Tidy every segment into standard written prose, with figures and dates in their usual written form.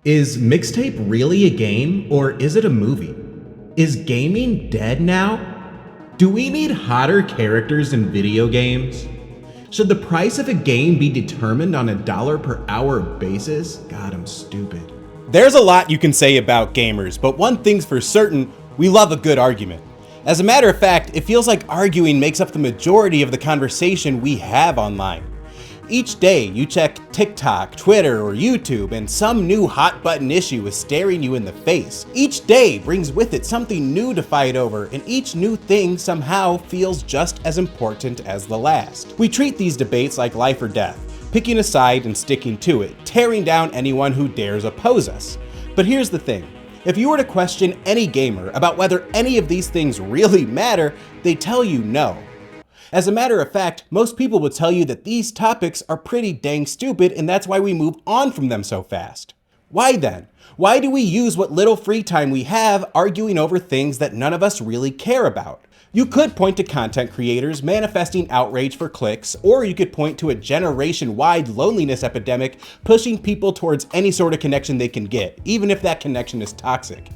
Is mixtape really a game, or is it a movie? Is gaming dead now? Do we need hotter characters in video games? Should the price of a game be determined on a dollar per hour basis? God, I'm stupid. There's a lot you can say about gamers, but one thing's for certain, we love a good argument. As a matter of fact, it feels like arguing makes up the majority of the conversation we have online. Each day, you check TikTok, Twitter, or YouTube, and some new hot button issue is staring you in the face. Each day brings with it something new to fight over, and each new thing somehow feels just as important as the last. We treat these debates like life or death, picking a side and sticking to it, tearing down anyone who dares oppose us. But here's the thing. If you were to question any gamer about whether any of these things really matter, they tell you no. As a matter of fact, most people would tell you that these topics are pretty dang stupid, and that's why we move on from them so fast. Why then? Why do we use what little free time we have arguing over things that none of us really care about? You could point to content creators manifesting outrage for clicks, or you could point to a generation-wide loneliness epidemic pushing people towards any sort of connection they can get, even if that connection is toxic.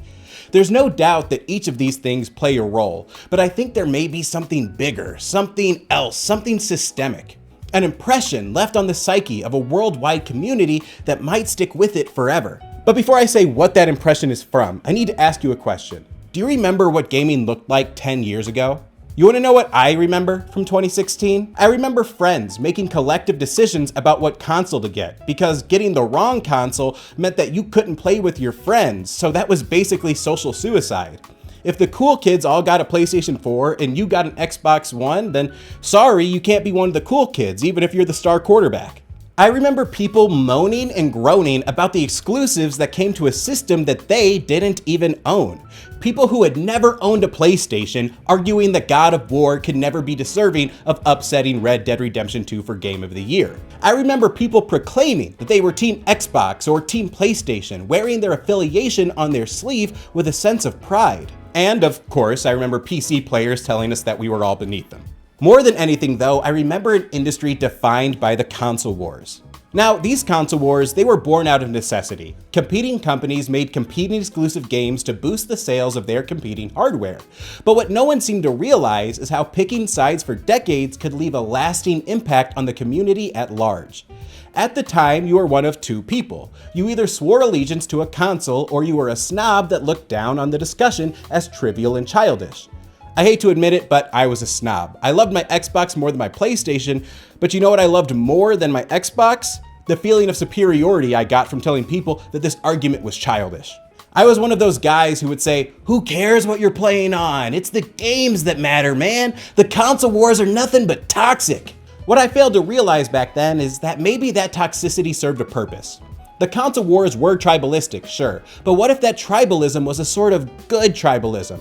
There's no doubt that each of these things play a role, but I think there may be something bigger, something else, something systemic. An impression left on the psyche of a worldwide community that might stick with it forever. But before I say what that impression is from, I need to ask you a question. Do you remember what gaming looked like 10 years ago? You want to know what I remember from 2016? I remember friends making collective decisions about what console to get, because getting the wrong console meant that you couldn't play with your friends, so that was basically social suicide. If the cool kids all got a PlayStation 4 and you got an Xbox One, then sorry, you can't be one of the cool kids, even if you're the star quarterback. I remember people moaning and groaning about the exclusives that came to a system that they didn't even own. People who had never owned a PlayStation arguing that God of War could never be deserving of upsetting Red Dead Redemption 2 for Game of the Year. I remember people proclaiming that they were Team Xbox or Team PlayStation, wearing their affiliation on their sleeve with a sense of pride. And of course, I remember PC players telling us that we were all beneath them. More than anything though, I remember an industry defined by the console wars. Now, these console wars, they were born out of necessity. Competing companies made competing exclusive games to boost the sales of their competing hardware. But what no one seemed to realize is how picking sides for decades could leave a lasting impact on the community at large. At the time, you were one of two people. You either swore allegiance to a console, or you were a snob that looked down on the discussion as trivial and childish. I hate to admit it, but I was a snob. I loved my Xbox more than my PlayStation, but you know what I loved more than my Xbox? The feeling of superiority I got from telling people that this argument was childish. I was one of those guys who would say, "Who cares what you're playing on? It's the games that matter, man. The console wars are nothing but toxic." What I failed to realize back then is that maybe that toxicity served a purpose. The console wars were tribalistic, sure, but what if that tribalism was a sort of good tribalism?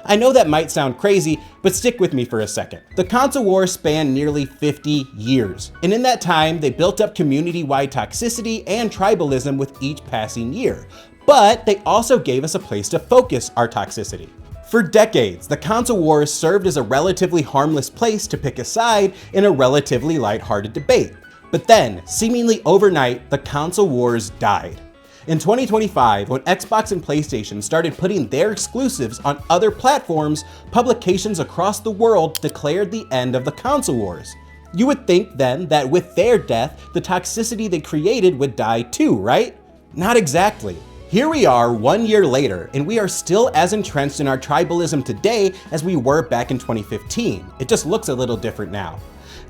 I know that might sound crazy, but stick with me for a second. The console wars spanned nearly 50 years, and in that time, they built up community-wide toxicity and tribalism with each passing year. But they also gave us a place to focus our toxicity. For decades, the console wars served as a relatively harmless place to pick a side in a relatively lighthearted debate. But then, seemingly overnight, the console wars died. In 2025, when Xbox and PlayStation started putting their exclusives on other platforms, publications across the world declared the end of the console wars. You would think then that with their death, the toxicity they created would die too, right? Not exactly. Here we are 1 year later, and we are still as entrenched in our tribalism today as we were back in 2015. It just looks a little different now.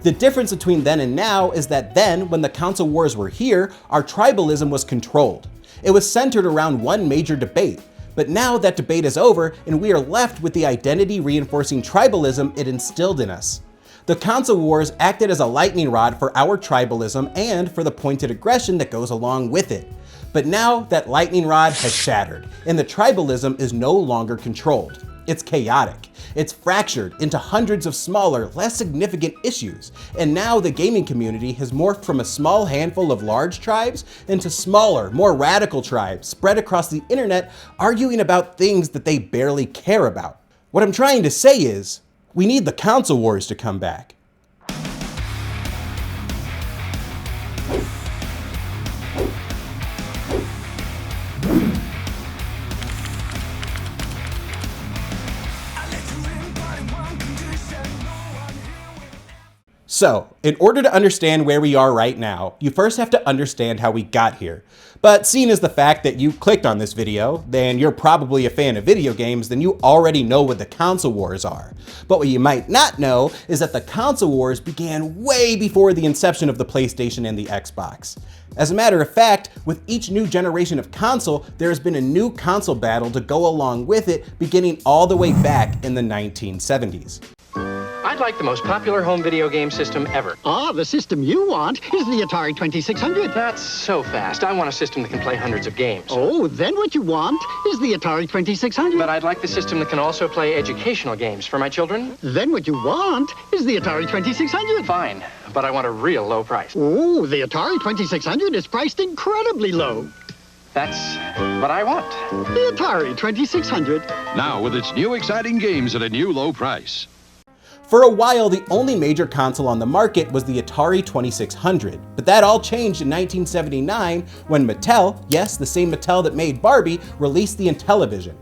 The difference between then and now is that then, when the console wars were here, our tribalism was controlled. It was centered around one major debate, but now that debate is over and we are left with the identity-reinforcing tribalism it instilled in us. The console wars acted as a lightning rod for our tribalism and for the pointed aggression that goes along with it. But now that lightning rod has shattered, and the tribalism is no longer controlled. It's chaotic. It's fractured into hundreds of smaller, less significant issues. And now the gaming community has morphed from a small handful of large tribes into smaller, more radical tribes spread across the internet arguing about things that they barely care about. What I'm trying to say is, we need the console wars to come back. So, in order to understand where we are right now, you first have to understand how we got here. But seeing as the fact that you clicked on this video, then you're probably a fan of video games, then you already know what the console wars are. But what you might not know is that the console wars began way before the inception of the PlayStation and the Xbox. As a matter of fact, with each new generation of console, there has been a new console battle to go along with it, beginning all the way back in the 1970s. I'd like the most popular home video game system ever. Ah, the system you want is the Atari 2600. That's so fast. I want a system that can play hundreds of games. Oh, then what you want is the Atari 2600. But I'd like the system that can also play educational games for my children. Then what you want is the Atari 2600. Fine, but I want a real low price. Oh, the Atari 2600 is priced incredibly low. That's what I want. The Atari 2600. Now with its new exciting games at a new low price. For a while, the only major console on the market was the Atari 2600, but that all changed in 1979 when Mattel, yes, the same Mattel that made Barbie, released the Intellivision.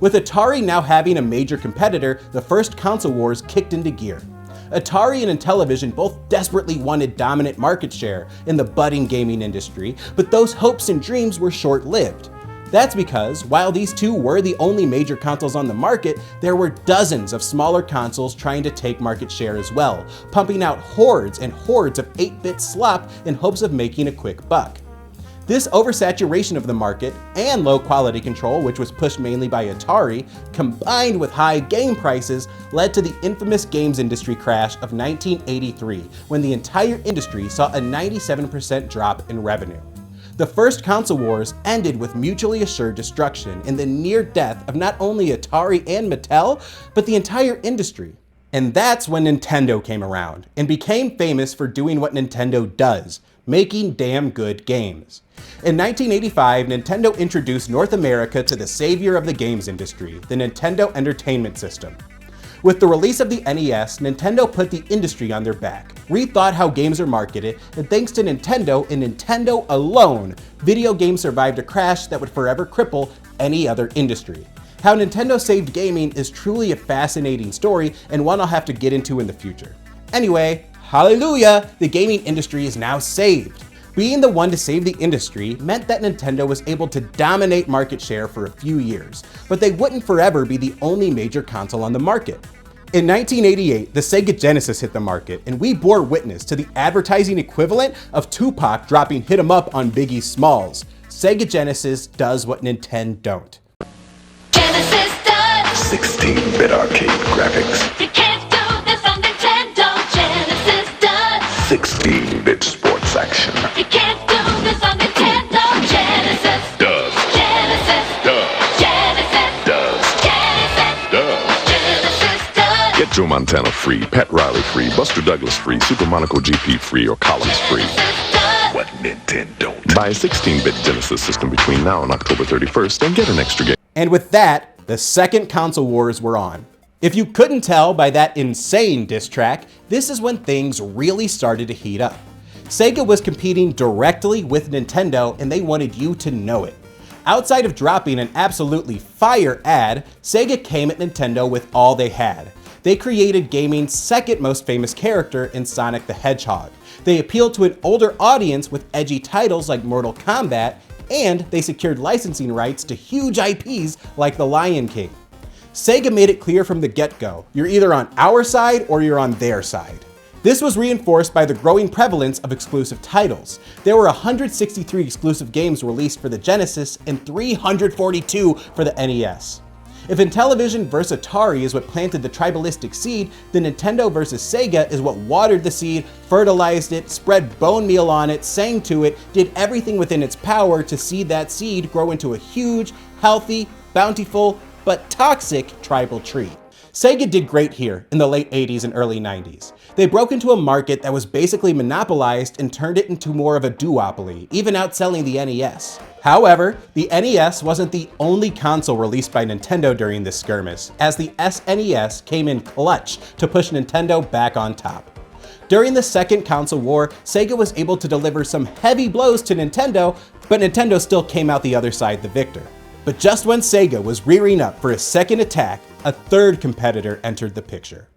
With Atari now having a major competitor, the first console wars kicked into gear. Atari and Intellivision both desperately wanted dominant market share in the budding gaming industry, but those hopes and dreams were short-lived. That's because, while these two were the only major consoles on the market, there were dozens of smaller consoles trying to take market share as well, pumping out hordes and hordes of 8-bit slop in hopes of making a quick buck. This oversaturation of the market and low quality control, which was pushed mainly by Atari, combined with high game prices, led to the infamous games industry crash of 1983, when the entire industry saw a 97% drop in revenue. The first console wars ended with mutually assured destruction and the near death of not only Atari and Mattel, but the entire industry. And that's when Nintendo came around and became famous for doing what Nintendo does, making damn good games. In 1985, Nintendo introduced North America to the savior of the games industry, the Nintendo Entertainment System. With the release of the NES, Nintendo put the industry on their back, rethought how games are marketed, and thanks to Nintendo and Nintendo alone, video games survived a crash that would forever cripple any other industry. How Nintendo saved gaming is truly a fascinating story and one I'll have to get into in the future. Anyway, hallelujah, the gaming industry is now saved. Being the one to save the industry meant that Nintendo was able to dominate market share for a few years, but they wouldn't forever be the only major console on the market. In 1988, the Sega Genesis hit the market, and we bore witness to the advertising equivalent of Tupac dropping "Hit 'em Up" on Biggie Smalls. Sega Genesis does what Nintendo don't. Genesis does. 16-bit arcade graphics. You can't do this on Nintendo. Genesis does. 16-bit sports action. You can't do this on Nintendo. Genesis Does. Genesis Does. Genesis Does. Genesis Does. Genesis does. Get Joe Montana free, Pat Riley free, Buster Douglas free, Super Monaco GP free, or Collins free. Genesis does. What Nintendo don't. Buy a 16-bit Genesis system between now and October 31st and get an extra game. And with that, the second console wars were on. If you couldn't tell by that insane diss track, this is when things really started to heat up. Sega was competing directly with Nintendo and they wanted you to know it. Outside of dropping an absolutely fire ad, Sega came at Nintendo with all they had. They created gaming's second most famous character in Sonic the Hedgehog. They appealed to an older audience with edgy titles like Mortal Kombat, and they secured licensing rights to huge IPs like The Lion King. Sega made it clear from the get-go, you're either on our side or you're on their side. This was reinforced by the growing prevalence of exclusive titles. There were 163 exclusive games released for the Genesis and 342 for the NES. If Intellivision vs Atari is what planted the tribalistic seed, then Nintendo vs Sega is what watered the seed, fertilized it, spread bone meal on it, sang to it, did everything within its power to see that seed grow into a huge, healthy, bountiful, but toxic tribal tree. Sega did great here in the late 80s and early 90s. They broke into a market that was basically monopolized and turned it into more of a duopoly, even outselling the NES. However, the NES wasn't the only console released by Nintendo during this skirmish, as the SNES came in clutch to push Nintendo back on top. During the second console war, Sega was able to deliver some heavy blows to Nintendo, but Nintendo still came out the other side the victor. But just when Sega was rearing up for a second attack, a third competitor entered the picture.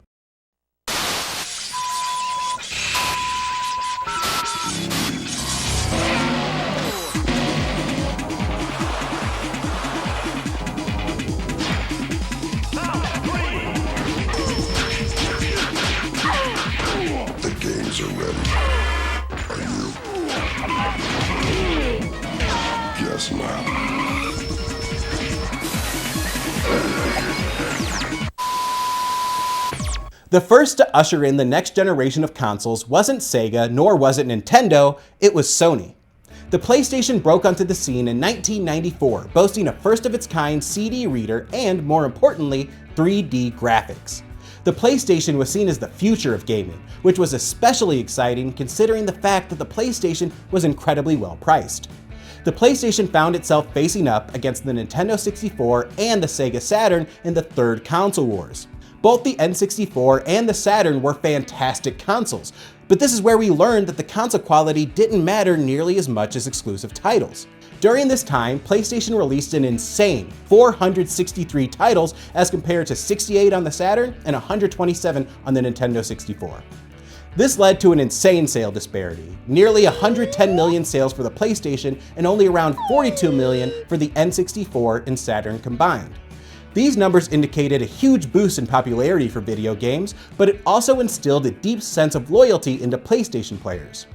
smile. The first to usher in the next generation of consoles wasn't Sega, nor was it Nintendo, it was Sony. The PlayStation broke onto the scene in 1994, boasting a first-of-its-kind CD reader and, more importantly, 3D graphics. The PlayStation was seen as the future of gaming, which was especially exciting considering the fact that the PlayStation was incredibly well priced. The PlayStation found itself facing up against the Nintendo 64 and the Sega Saturn in the third console wars. Both the N64 and the Saturn were fantastic consoles, but this is where we learned that the console quality didn't matter nearly as much as exclusive titles. During this time, PlayStation released an insane 463 titles as compared to 68 on the Saturn and 127 on the Nintendo 64. This led to an insane sale disparity, nearly 110 million sales for the PlayStation and only around 42 million for the N64 and Saturn combined. These numbers indicated a huge boost in popularity for video games, but it also instilled a deep sense of loyalty into PlayStation players.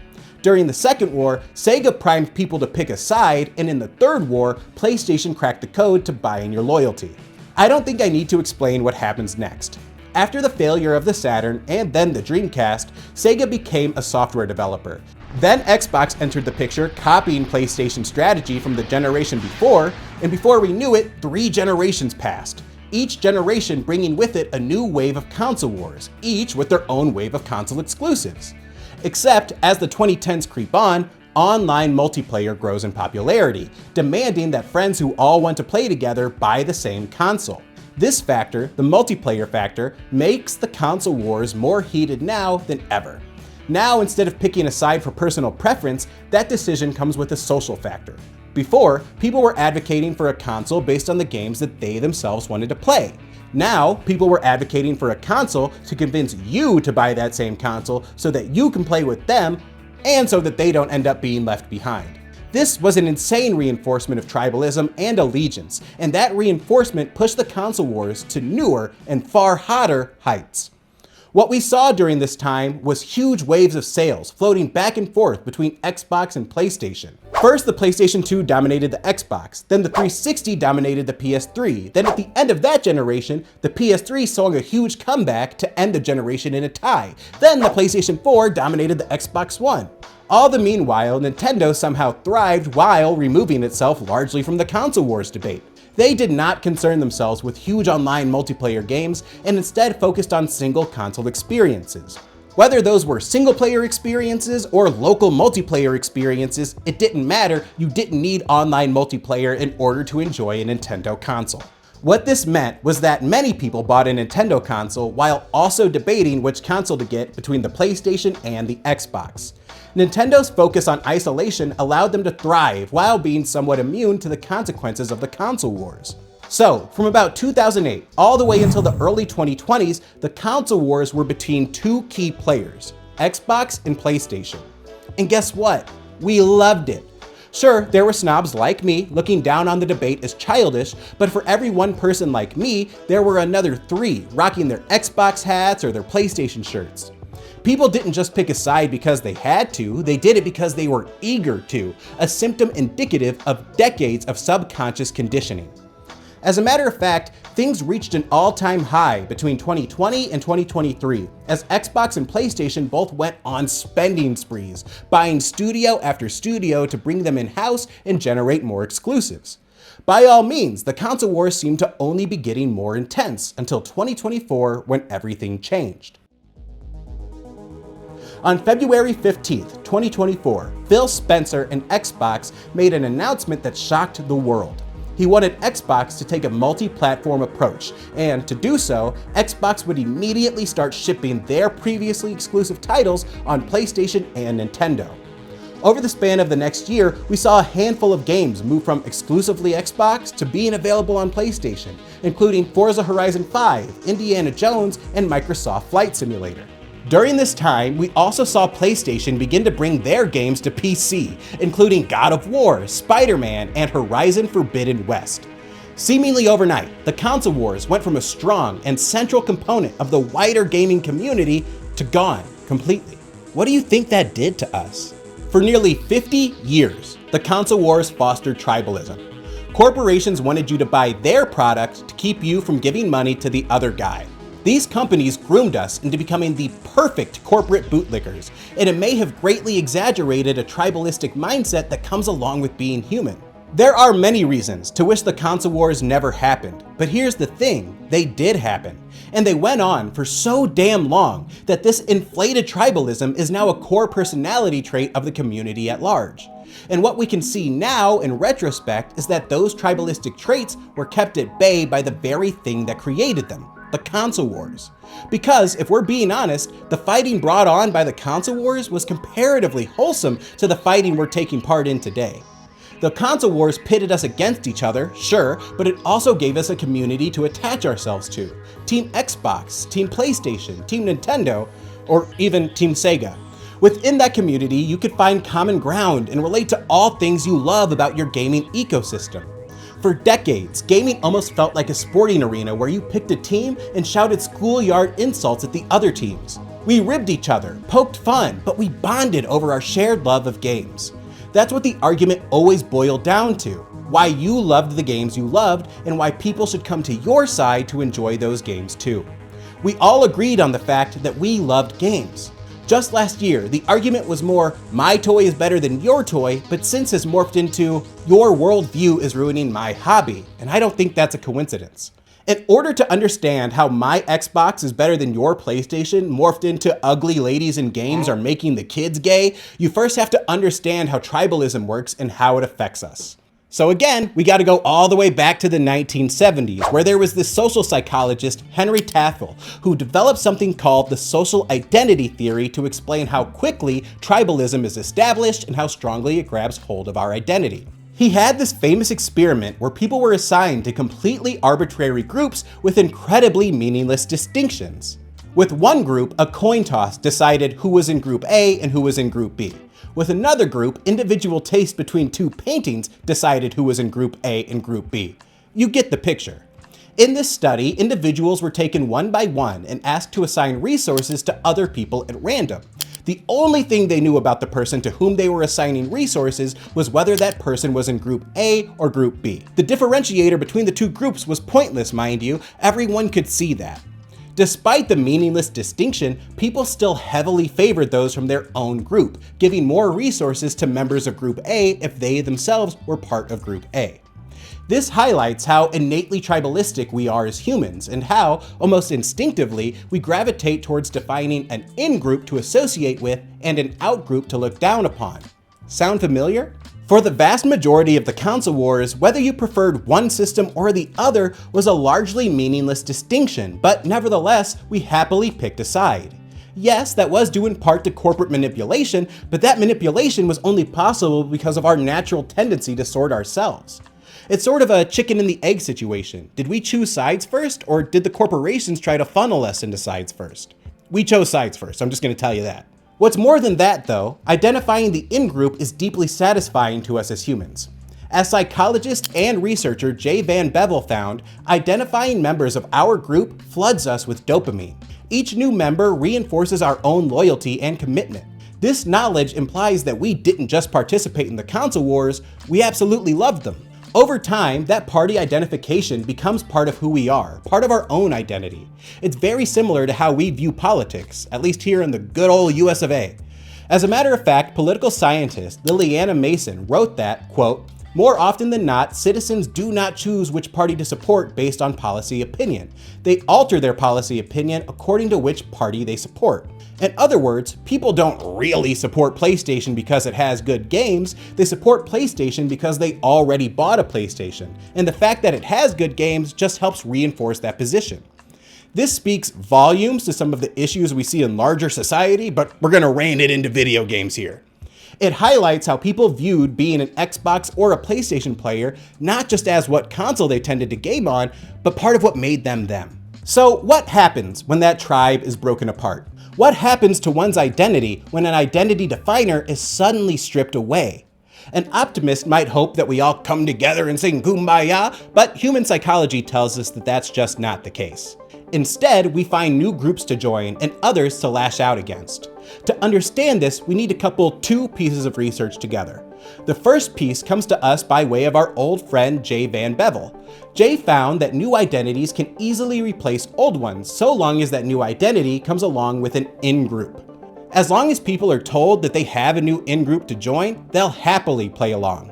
During the Second War, Sega primed people to pick a side, and in the Third War, PlayStation cracked the code to buying your loyalty. I don't think I need to explain what happens next. After the failure of the Saturn and then the Dreamcast, Sega became a software developer. Then Xbox entered the picture, copying PlayStation's strategy from the generation before, and before we knew it, 3 generations passed. Each generation bringing with it a new wave of console wars, each with their own wave of console exclusives. Except, as the 2010s creep on, online multiplayer grows in popularity, demanding that friends who all want to play together buy the same console. This factor, the multiplayer factor, makes the console wars more heated now than ever. Now, instead of picking a side for personal preference, that decision comes with a social factor. Before, people were advocating for a console based on the games that they themselves wanted to play. Now, people were advocating for a console to convince you to buy that same console so that you can play with them, and so that they don't end up being left behind. This was an insane reinforcement of tribalism and allegiance, and that reinforcement pushed the console wars to newer and far hotter heights. What we saw during this time was huge waves of sales floating back and forth between Xbox and PlayStation. First, the PlayStation 2 dominated the Xbox, then the 360 dominated the PS3, then at the end of that generation, the PS3 saw a huge comeback to end the generation in a tie, then the PlayStation 4 dominated the Xbox One. All the meanwhile, Nintendo somehow thrived while removing itself largely from the console wars debate. They did not concern themselves with huge online multiplayer games and instead focused on single console experiences. Whether those were single player experiences or local multiplayer experiences, it didn't matter, you didn't need online multiplayer in order to enjoy a Nintendo console. What this meant was that many people bought a Nintendo console while also debating which console to get between the PlayStation and the Xbox. Nintendo's focus on isolation allowed them to thrive while being somewhat immune to the consequences of the console wars. So, from about 2008 all the way until the early 2020s, the console wars were between 2 key players, Xbox and PlayStation. And guess what? We loved it. Sure, there were snobs like me looking down on the debate as childish, but for every one person like me, there were another 3 rocking their Xbox hats or their PlayStation shirts. People didn't just pick a side because they had to, they did it because they were eager to, a symptom indicative of decades of subconscious conditioning. As a matter of fact, things reached an all-time high between 2020 and 2023, as Xbox and PlayStation both went on spending sprees, buying studio after studio to bring them in-house and generate more exclusives. By all means, the console wars seemed to only be getting more intense until 2024 when everything changed. On February 15th, 2024, Phil Spencer and Xbox made an announcement that shocked the world. He wanted Xbox to take a multi-platform approach, and to do so, Xbox would immediately start shipping their previously exclusive titles on PlayStation and Nintendo. Over the span of the next year, we saw a handful of games move from exclusively Xbox to being available on PlayStation, including Forza Horizon 5, Indiana Jones, and Microsoft Flight Simulator. During this time, we also saw PlayStation begin to bring their games to PC, including God of War, Spider-Man, and Horizon Forbidden West. Seemingly overnight, the console wars went from a strong and central component of the wider gaming community to gone completely. What do you think that did to us? For nearly 50 years, the console wars fostered tribalism. Corporations wanted you to buy their product to keep you from giving money to the other guy. These companies groomed us into becoming the perfect corporate bootlickers, and it may have greatly exaggerated a tribalistic mindset that comes along with being human. There are many reasons to wish the console wars never happened, but here's the thing, they did happen. And they went on for so damn long that this inflated tribalism is now a core personality trait of the community at large. And what we can see now in retrospect is that those tribalistic traits were kept at bay by the very thing that created them, the console wars. Because if we're being honest, the fighting brought on by the console wars was comparatively wholesome to the fighting we're taking part in today. The console wars pitted us against each other, sure, but it also gave us a community to attach ourselves to. Team Xbox, Team PlayStation, Team Nintendo, or even Team Sega. Within that community, you could find common ground and relate to all things you love about your gaming ecosystem. For decades, gaming almost felt like a sporting arena where you picked a team and shouted schoolyard insults at the other teams. We ribbed each other, poked fun, but we bonded over our shared love of games. That's what the argument always boiled down to, why you loved the games you loved and why people should come to your side to enjoy those games too. We all agreed on the fact that we loved games. Just last year, the argument was more, my toy is better than your toy, but since has morphed into, your worldview is ruining my hobby, and I don't think that's a coincidence. In order to understand how my Xbox is better than your PlayStation morphed into ugly ladies in games are making the kids gay, you first have to understand how tribalism works and how it affects us. So again, we gotta go all the way back to the 1970s, where there was this social psychologist, Henry Taffel, who developed something called the social identity theory to explain how quickly tribalism is established and how strongly it grabs hold of our identity. He had this famous experiment where people were assigned to completely arbitrary groups with incredibly meaningless distinctions. With one group, a coin toss decided who was in group A and who was in group B. With another group, individual taste between two paintings decided who was in group A and group B. You get the picture. In this study, individuals were taken one by one and asked to assign resources to other people at random. The only thing they knew about the person to whom they were assigning resources was whether that person was in group A or group B. The differentiator between the two groups was pointless, mind you, everyone could see that. Despite the meaningless distinction, people still heavily favored those from their own group, giving more resources to members of group A if they themselves were part of group A. This highlights how innately tribalistic we are as humans and how, almost instinctively, we gravitate towards defining an in-group to associate with and an out-group to look down upon. Sound familiar? For the vast majority of the console wars, whether you preferred one system or the other was a largely meaningless distinction, but nevertheless, we happily picked a side. Yes, that was due in part to corporate manipulation, but that manipulation was only possible because of our natural tendency to sort ourselves. It's sort of a chicken and the egg situation. Did we choose sides first, or did the corporations try to funnel us into sides first? We chose sides first, I'm just gonna tell you that. What's more than that though, identifying the in-group is deeply satisfying to us as humans. As psychologist and researcher Jay Van Bevel found, identifying members of our group floods us with dopamine. Each new member reinforces our own loyalty and commitment. This knowledge implies that we didn't just participate in the console wars, we absolutely loved them. Over time, that party identification becomes part of who we are, part of our own identity. It's very similar to how we view politics, at least here in the good old US of A. As a matter of fact, political scientist Liliana Mason wrote that, quote, "More often than not, citizens do not choose which party to support based on policy opinion. They alter their policy opinion according to which party they support." In other words, people don't really support PlayStation because it has good games, they support PlayStation because they already bought a PlayStation, and the fact that it has good games just helps reinforce that position. This speaks volumes to some of the issues we see in larger society, but we're gonna rein it into video games here. It highlights how people viewed being an Xbox or a PlayStation player not just as what console they tended to game on, but part of what made them them. So what happens when that tribe is broken apart? What happens to one's identity when an identity definer is suddenly stripped away? An optimist might hope that we all come together and sing kumbaya, but human psychology tells us that that's just not the case. Instead, we find new groups to join and others to lash out against. To understand this, we need to couple two pieces of research together. The first piece comes to us by way of our old friend Jay Van Bevel. Jay found that new identities can easily replace old ones so long as that new identity comes along with an in-group. As long as people are told that they have a new in-group to join, they'll happily play along.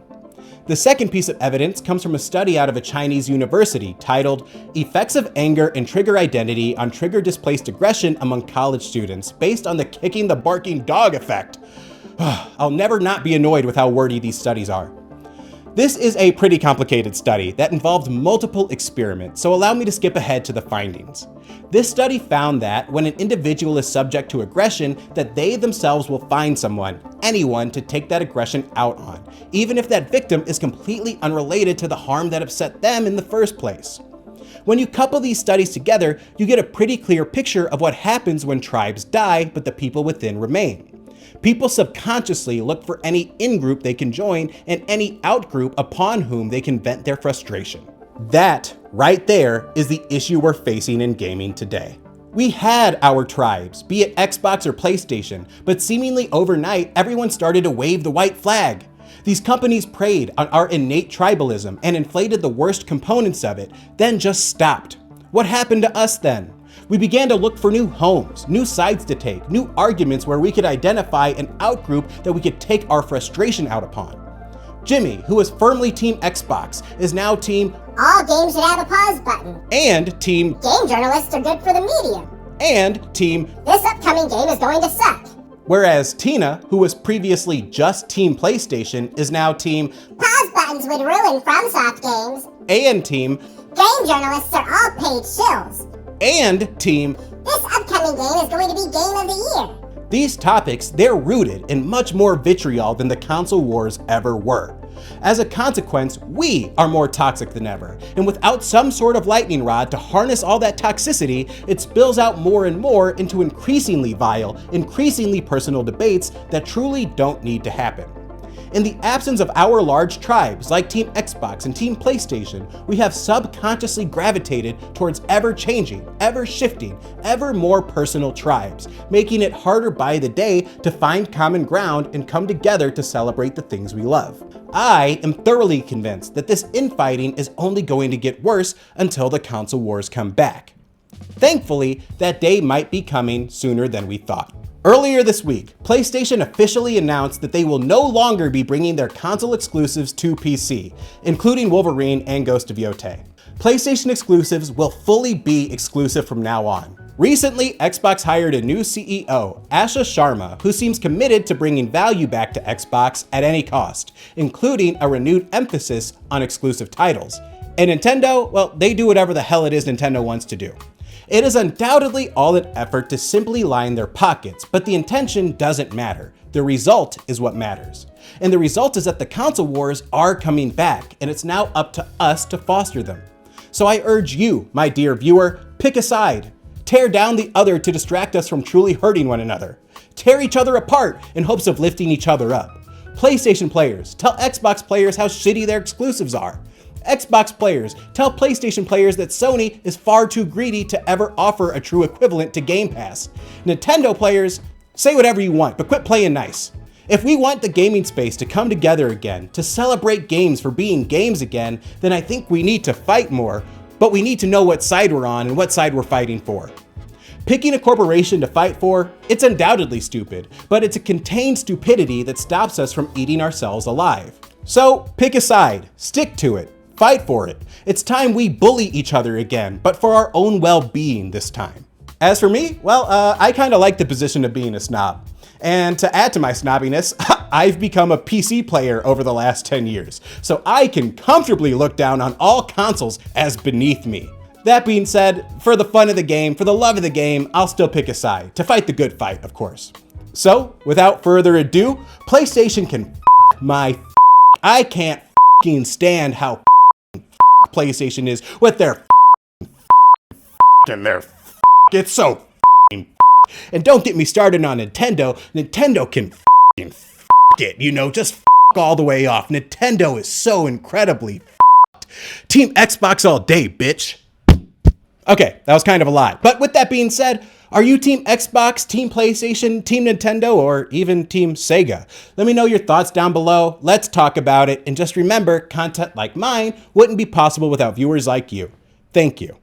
The second piece of evidence comes from a study out of a Chinese university titled Effects of Anger and Trigger Identity on Trigger-Displaced Aggression Among College Students, based on the kicking the barking dog effect. I'll never not be annoyed with how wordy these studies are. This is a pretty complicated study that involved multiple experiments, so allow me to skip ahead to the findings. This study found that when an individual is subject to aggression, that they themselves will find someone, anyone, to take that aggression out on, even if that victim is completely unrelated to the harm that upset them in the first place. When you couple these studies together, you get a pretty clear picture of what happens when tribes die, but the people within remain. People subconsciously look for any in-group they can join and any out-group upon whom they can vent their frustration. That, right there, is the issue we're facing in gaming today. We had our tribes, be it Xbox or PlayStation, but seemingly overnight, everyone started to wave the white flag. These companies preyed on our innate tribalism and inflated the worst components of it, then just stopped. What happened to us then? We began to look for new homes, new sides to take, new arguments where we could identify an outgroup that we could take our frustration out upon. Jimmy, who was firmly Team Xbox, is now Team all games should have a pause button. And Team game journalists are good for the medium. And Team this upcoming game is going to suck. Whereas Tina, who was previously just Team PlayStation, is now Team pause buttons would ruin FromSoft games. And Team game journalists are all paid shills. And Team this upcoming game is going to be Game of the Year. These topics, they're rooted in much more vitriol than the console wars ever were. As a consequence, we are more toxic than ever, and without some sort of lightning rod to harness all that toxicity, it spills out more and more into increasingly vile, increasingly personal debates that truly don't need to happen. In the absence of our large tribes like Team Xbox and Team PlayStation, we have subconsciously gravitated towards ever-changing, ever-shifting, ever more personal tribes, making it harder by the day to find common ground and come together to celebrate the things we love. I am thoroughly convinced that this infighting is only going to get worse until the console wars come back. Thankfully, that day might be coming sooner than we thought. Earlier this week, PlayStation officially announced that they will no longer be bringing their console exclusives to PC, including Wolverine and Ghost of Yotei. PlayStation exclusives will fully be exclusive from now on. Recently, Xbox hired a new CEO, Asha Sharma, who seems committed to bringing value back to Xbox at any cost, including a renewed emphasis on exclusive titles. And Nintendo, well, they do whatever the hell it is Nintendo wants to do. It is undoubtedly all an effort to simply line their pockets, but the intention doesn't matter. The result is what matters. And the result is that the console wars are coming back, and it's now up to us to foster them. So I urge you, my dear viewer, pick a side. Tear down the other to distract us from truly hurting one another. Tear each other apart in hopes of lifting each other up. PlayStation players, tell Xbox players how shitty their exclusives are. Xbox players, tell PlayStation players that Sony is far too greedy to ever offer a true equivalent to Game Pass. Nintendo players, say whatever you want, but quit playing nice. If we want the gaming space to come together again, to celebrate games for being games again, then I think we need to fight more, but we need to know what side we're on and what side we're fighting for. Picking a corporation to fight for, it's undoubtedly stupid, but it's a contained stupidity that stops us from eating ourselves alive. So pick a side, stick to it. Fight for it. It's time we bully each other again, but for our own well-being this time. As for me, well, I kind of like the position of being a snob. And to add to my snobbiness, I've become a PC player over the last 10 years, so I can comfortably look down on all consoles as beneath me. That being said, for the fun of the game, for the love of the game, I'll still pick a side, to fight the good fight, of course. So, without further ado, PlayStation can I can't stand how PlayStation is with their and their it's so and don't get me started on Nintendo. Nintendo can it, you know, just all the way off. Nintendo is so incredibly Team Xbox all day, bitch. Okay, that was kind of a lot. But with that being said, are you Team Xbox, Team PlayStation, Team Nintendo, or even Team Sega? Let me know your thoughts down below. Let's talk about it. And just remember, content like mine wouldn't be possible without viewers like you. Thank you.